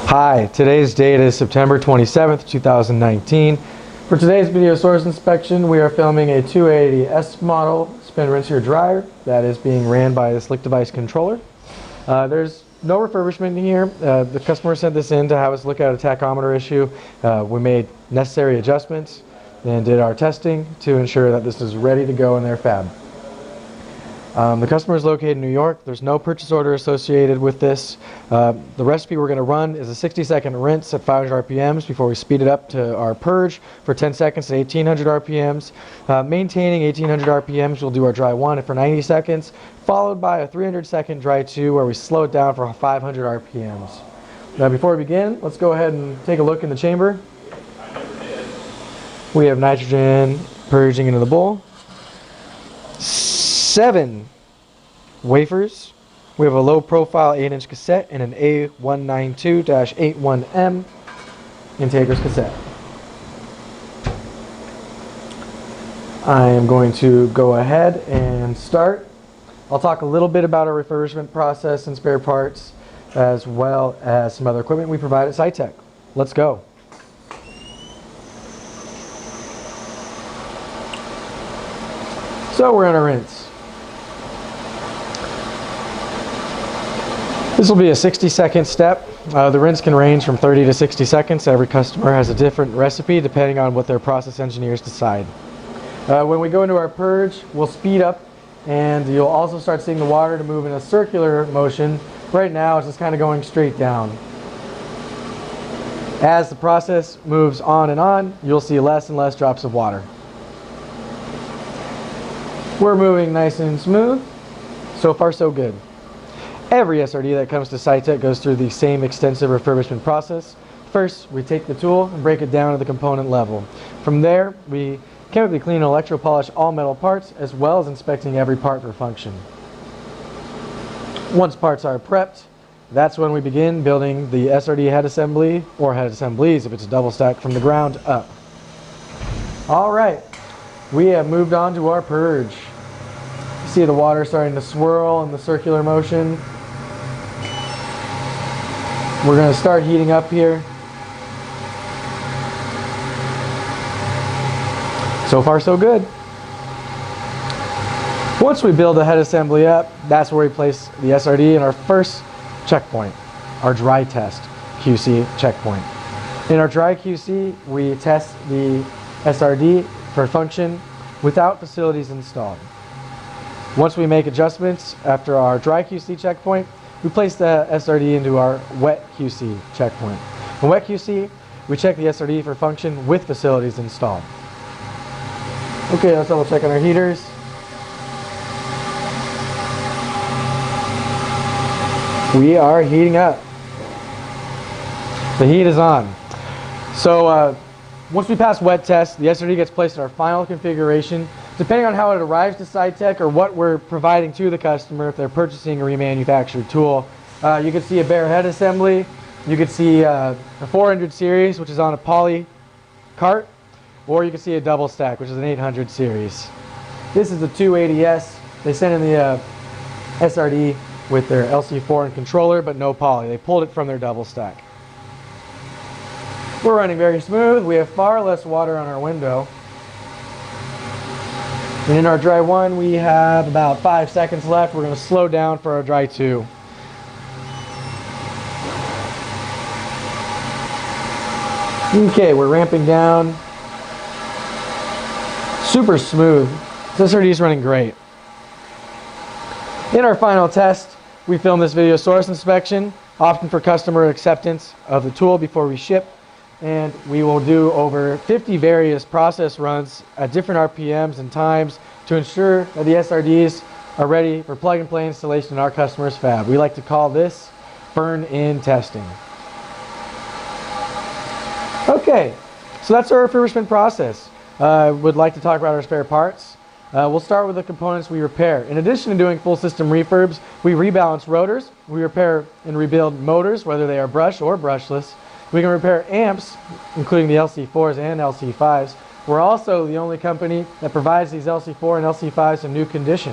Hi, today's date is September 27th, 2019. For today's video source inspection, we are filming a 280S model spin rinse dryer that is being ran by the Slick device controller. There's no refurbishment here. The customer sent this in to have us look at a tachometer issue. We made necessary adjustments and did our testing to ensure that this is ready to go in their fab. The customer is located in New York. There's no purchase order associated with this. The recipe we're going to run is a 60-second rinse at 500 RPMs before we speed it up to our purge for 10 seconds at 1800 RPMs. Maintaining 1800 RPMs, we'll do our dry 1 for 90 seconds, followed by a 300-second dry 2 where we slow it down for 500 RPMs. Now before we begin, let's go ahead and take a look in the chamber. We have nitrogen purging into the bowl. 7 wafers. We have a low profile 8-inch cassette and an A192-81M Integris cassette. I am going to go ahead and start. I'll talk a little bit about our refurbishment process and spare parts, as well as some other equipment we provide at Sitek. Let's go. So we're in a rinse. This will be a 60-second step. The rinse can range from 30 to 60 seconds. Every customer has a different recipe depending on what their process engineers decide. When we go into our purge, we'll speed up, and you'll also start seeing the water to move in a circular motion. Right now it's just kind of going straight down. As the process moves on and on, you'll see less and less drops of water. We're moving nice and smooth. So far so good. Every SRD that comes to Sitek goes through the same extensive refurbishment process. First, we take the tool and break it down to the component level. From there, we chemically clean and electropolish all metal parts, as well as inspecting every part for function. Once parts are prepped, that's when we begin building the SRD head assembly, or head assemblies if it's a double stack, from the ground up. Alright, we have moved on to our purge. You see the water starting to swirl in the circular motion. We're going to start heating up here. So far so good. Once we build the head assembly up, that's where we place the SRD in our first checkpoint, our dry test QC checkpoint. In our dry QC, we test the SRD for function without facilities installed. Once we make adjustments after our dry QC checkpoint, we place the SRD into our wet QC checkpoint. In wet QC, we check the SRD for function with facilities installed. Okay, let's double check on our heaters. We are heating up. The heat is on. So once we pass wet test, the SRD gets placed in our final configuration. Depending on how it arrives to Sitek or what we're providing to the customer, if they're purchasing a remanufactured tool, you can see a bare head assembly. You could see a 400 series, which is on a poly cart, or you can see a double stack, which is an 800 series. This is the 280S. They sent in the SRD with their LC4 and controller, but no poly. They pulled it from their double stack. We're running very smooth. We have far less water on our window. And in our dry 1, we have about 5 seconds left. We're going to slow down for our dry 2. Okay, we're ramping down. Super smooth. This SRD is running great. In our final test, we film this video source inspection, often for customer acceptance of the tool before we ship. And we will do over 50 various process runs at different RPMs and times to ensure that the SRDs are ready for plug-and-play installation in our customer's fab. We like to call this burn-in testing. Okay, so that's our refurbishment process. Would like to talk about our spare parts. We'll start with the components we repair. In addition to doing full system refurbs, we rebalance rotors, we repair and rebuild motors, whether they are brush or brushless. We can repair amps, including the LC4s and LC5s. We're also the only company that provides these LC4 and LC5s in new condition.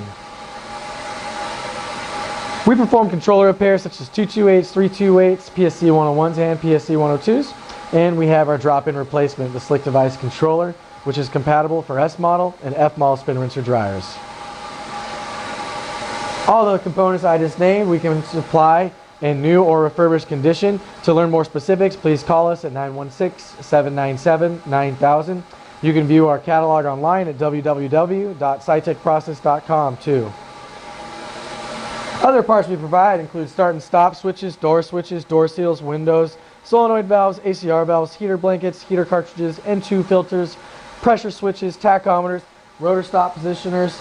We perform controller repairs such as 228s, 328s, PSC 101s, and PSC 102s. And we have our drop-in replacement, the Slick Device controller, which is compatible for S model and F model spin rinser dryers. All the components I just named we can supply in new or refurbished condition. To learn more specifics, please call us at 916-797-9000. You can view our catalog online at www.sitekprocess.com too. Other parts we provide include start and stop switches, door seals, windows, solenoid valves, ACR valves, heater blankets, heater cartridges, N2 filters, pressure switches, tachometers, rotor stop positioners,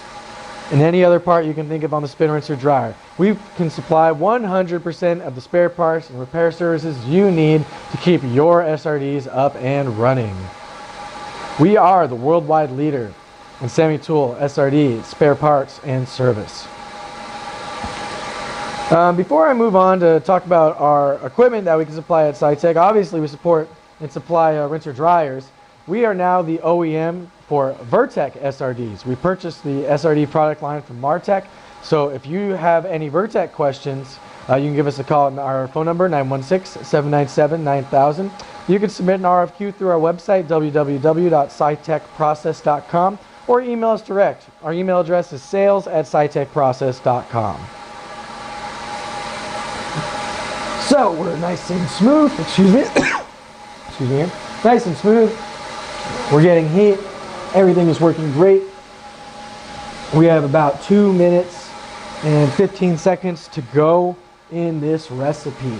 and any other part you can think of on the spin rinser dryer. We can supply 100% of the spare parts and repair services you need to keep your SRDs up and running. We are the worldwide leader in semi-tool, SRD, spare parts, and service. Before I move on to talk about our equipment that we can supply at Sitek, obviously we support and supply rinser dryers. We are now the OEM for Vertec SRDs. We purchased the SRD product line from Martech. So if you have any Vertec questions, you can give us a call at our phone number, 916-797-9000. You can submit an RFQ through our website, www.sitekprocess.com, or email us direct. Our email address is sales@sitekprocess.com. So we're nice and smooth, excuse me, excuse me, nice and smooth. We're getting heat. Everything is working great. We have about 2 minutes and 15 seconds to go in this recipe.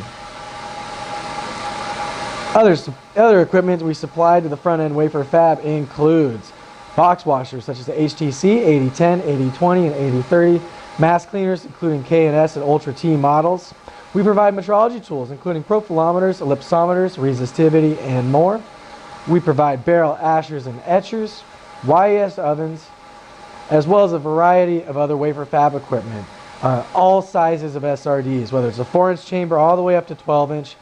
Other equipment we supply to the front end wafer fab includes box washers such as the HTC 8010, 8020, and 8030, mask cleaners including K&S and Ultra T models. We provide metrology tools including profilometers, ellipsometers, resistivity, and more. We provide barrel ashers and etchers, YES ovens, as well as a variety of other wafer fab equipment. All sizes of SRDs, whether it's a 4-inch chamber all the way up to 12-inch,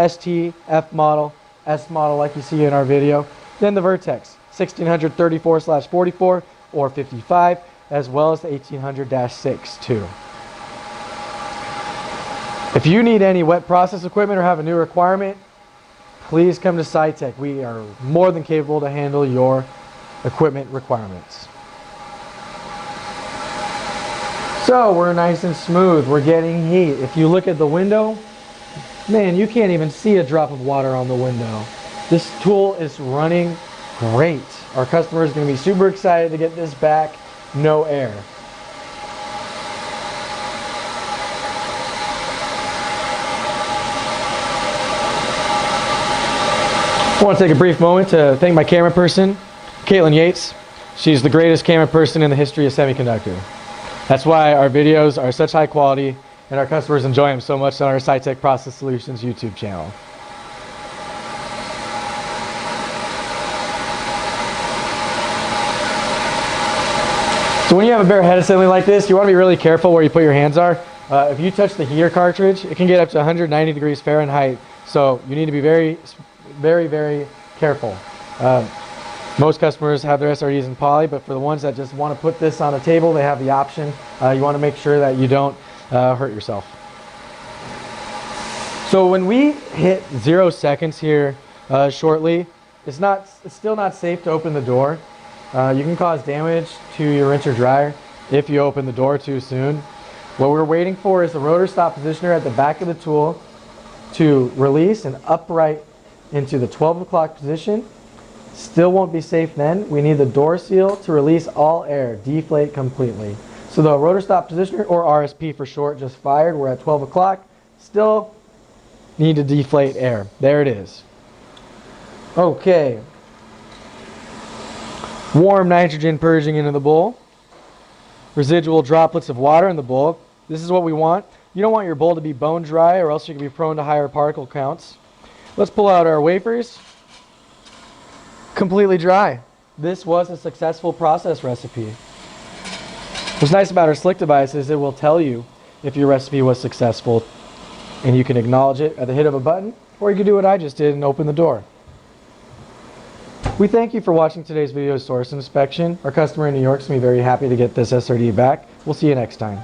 ST, F model, S model like you see in our video, then the Vertex 1634/44 or 55, as well as the 1800-6 too. If you need any wet process equipment or have a new requirement, please come to Sitek. We are more than capable to handle your equipment requirements. So we're nice and smooth. We're getting heat. If you look at the window, man, you can't even see a drop of water on the window. This tool is running great. Our customer is going to be super excited to get this back. No air. I want to take a brief moment to thank my camera person, Caitlin Yates. She's the greatest camera person in the history of semiconductor. That's why our videos are such high quality and our customers enjoy them so much on our Sitek Process Solutions YouTube channel. So when you have a bare head assembly like this, you want to be really careful where you put your hands are. If you touch the heater cartridge, it can get up to 190 degrees Fahrenheit. So you need to be very careful. Most customers have their SRDs in poly, but for the ones that just want to put this on a table, they have the option. You want to make sure that you don't hurt yourself. So when we hit 0 seconds here shortly, it's still not safe to open the door. You can cause damage to your rinser dryer if you open the door too soon. What we're waiting for is the rotor stop positioner at the back of the tool to release and upright into the 12 o'clock position. Still won't be safe then. We need the door seal to release all air, deflate completely. So the rotor stop positioner, or RSP for short, just fired. We're at 12 o'clock. Still need to deflate air. There it is. Okay. Warm nitrogen purging into the bowl. Residual droplets of water in the bowl. This is what we want. You don't want your bowl to be bone dry or else you can be prone to higher particle counts. Let's pull out our wafers. Completely dry. This was a successful process recipe. What's nice about our Slick device is it will tell you if your recipe was successful, and you can acknowledge it at the hit of a button, or you can do what I just did and open the door. We thank you for watching today's video source inspection. Our customer in New York is going to be very happy to get this SRD back. We'll see you next time.